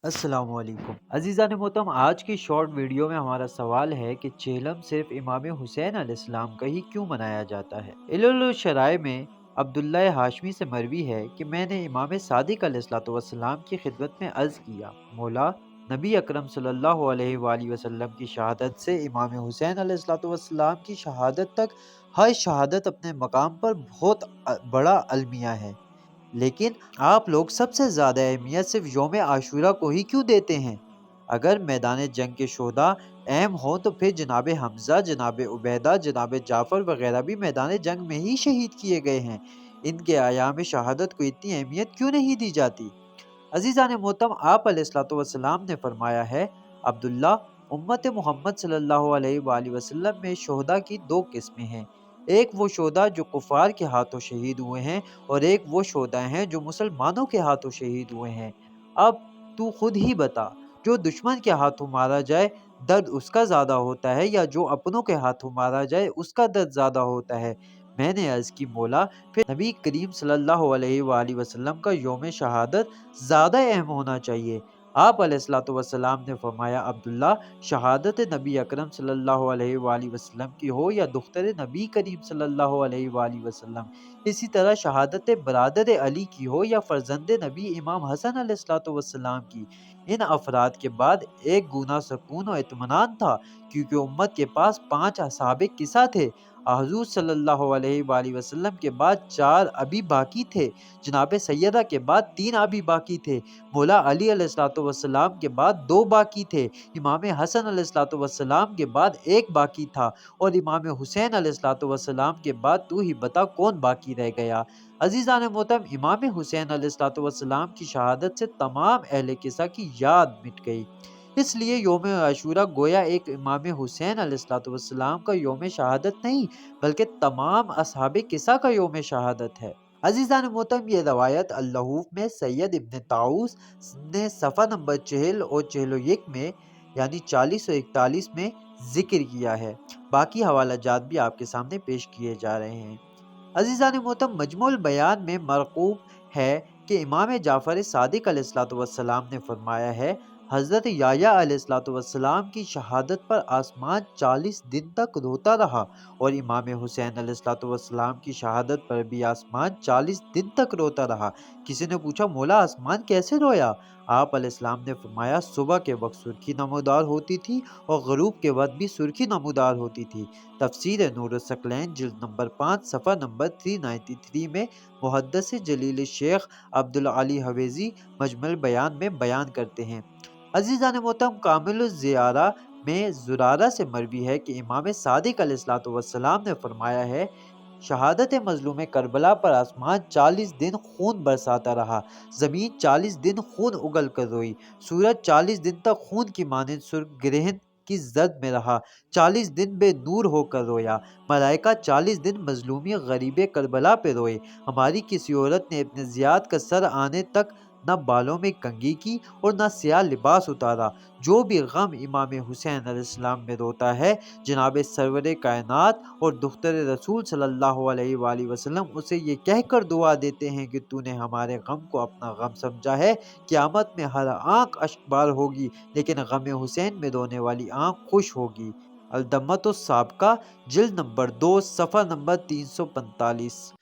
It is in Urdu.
السلام علیکم عزیزان محترم، آج کی شارٹ ویڈیو میں ہمارا سوال ہے کہ چہلم صرف امام حسین علیہ السلام کا ہی کیوں منایا جاتا ہے؟ علل الشرائع میں عبداللہ ہاشمی سے مروی ہے کہ میں نے امام صادق علیہ السلام کی خدمت میں عرض کیا، مولا، نبی اکرم صلی اللہ علیہ وآلہ وسلم کی شہادت سے امام حسین علیہ السلام کی شہادت تک ہر شہادت اپنے مقام پر بہت بڑا المیہ ہے، لیکن آپ لوگ سب سے زیادہ اہمیت صرف یوم عاشورہ کو ہی کیوں دیتے ہیں؟ اگر میدان جنگ کے شہداء اہم ہوں تو پھر جناب حمزہ، جناب عبیدہ، جناب جعفر وغیرہ بھی میدان جنگ میں ہی شہید کیے گئے ہیں۔ ان کے ایام شہادت کو اتنی اہمیت کیوں نہیں دی جاتی؟ عزیزان محترم، آپ علیہ السلام نے فرمایا ہے، عبداللہ، امت محمد صلی اللہ علیہ وآلہ وسلم میں شہداء کی دو قسمیں ہیں، ایک وہ شہداء جو کفار کے ہاتھوں شہید ہوئے ہیں، اور ایک وہ شہداء ہیں جو مسلمانوں کے ہاتھوں شہید ہوئے ہیں۔ اب تو خود ہی بتا، جو دشمن کے ہاتھوں مارا جائے درد اس کا زیادہ ہوتا ہے، یا جو اپنوں کے ہاتھوں مارا جائے اس کا درد زیادہ ہوتا ہے؟ میں نے عرض کی، مولا، پھر نبی کریم صلی اللہ علیہ وآلہ وسلم کا یوم شہادت زیادہ اہم ہونا چاہیے۔ آپ علیہ السلام نے فرمایا، عبداللہ، شہادت نبی اکرم صلی اللہ علیہ وآلہ وسلم کی ہو یا دختر نبی کریم صلی اللہ علیہ وآلہ وسلم، اسی طرح شہادت برادر علی کی ہو یا فرزند نبی امام حسن علیہ السلام کی، ان افراد کے بعد ایک گنا سکون و اطمینان تھا، کیونکہ امت کے پاس 5 اصحاب کسا تھے۔ حضور صلی اللہ علیہ وآلہ وسلم کے بعد 4 ابھی باقی تھے، جناب سیدہ کے بعد 3 ابھی باقی تھے، مولا علی علیہ السلام کے بعد 2 باقی تھے، امام حسن علیہ السلام کے بعد 1 باقی تھا، اور امام حسین علیہ السلام کے بعد تو ہی بتا کون باقی رہ گیا؟ عزیزان محترم، امام حسین علیہ السلام کی شہادت سے تمام اہل قصہ کی یاد مٹ گئی، اس لیے یوم عاشورہ گویا ایک امام حسین علیہ السلام کا یوم شہادت نہیں، بلکہ تمام اصحاب قصہ کا یوم شہادت ہے۔ عزیزان محترم، یہ روایت اللحوف میں سید ابن طاؤس نے صفحہ نمبر 40 اور 41 میں، یعنی 40 اور 41 میں ذکر کیا ہے۔ باقی حوالہ جات بھی آپ کے سامنے پیش کیے جا رہے ہیں۔ عزیزان محترم، مجموع البیان میں مرقوم ہے کہ امام جعفر صادق علیہ السلام نے فرمایا ہے، حضرت یحییٰ علیہ السلام کی شہادت پر آسمان 40 دن تک روتا رہا، اور امام حسین علیہ السلام کی شہادت پر بھی آسمان 40 دن تک روتا رہا۔ کسی نے پوچھا، مولا، آسمان کیسے رویا؟ آپ علیہ السلام نے فرمایا، صبح کے وقت سرخی نمودار ہوتی تھی اور غروب کے وقت بھی سرخی نمودار ہوتی تھی۔ تفسیر نور الثقلین جلد نمبر 5 صفحہ نمبر 393 میں محدث جلیل الشیخ عبدالعلی حویزی مجمع البیان میں بیان کرتے ہیں۔ عزیزان محترم، کامل الزیارہ میں زرارہ سے مروی ہے کہ امام صادق علیہ السلام نے فرمایا ہے، شہادت مظلوم کربلا پر آسمان 40 دن خون برساتا رہا، زمین 40 دن خون اگل کر روئی، سورج 40 دن تک خون کی مانند سرخ گرہن کی زد میں رہا، 40 دن بے نور ہو کر رویا، ملائکہ 40 دن مظلومی غریب کربلا پہ روئے، ہماری کسی عورت نے ابن زیاد کا سر آنے تک نہ بالوں میں کنگھی کی اور نہ سیاہ لباس اتارا۔ جو بھی غم امام حسین علیہ السلام میں روتا ہے، جناب سرور کائنات اور دختر رسول صلی اللہ علیہ وآلہ وسلم اسے یہ کہہ کر دعا دیتے ہیں کہ تو نے ہمارے غم کو اپنا غم سمجھا ہے، قیامت میں ہر آنکھ اشکبار ہوگی لیکن غم حسین میں رونے والی آنکھ خوش ہوگی۔ الدمۃ السابقہ جلد نمبر 2 صفحہ نمبر 345۔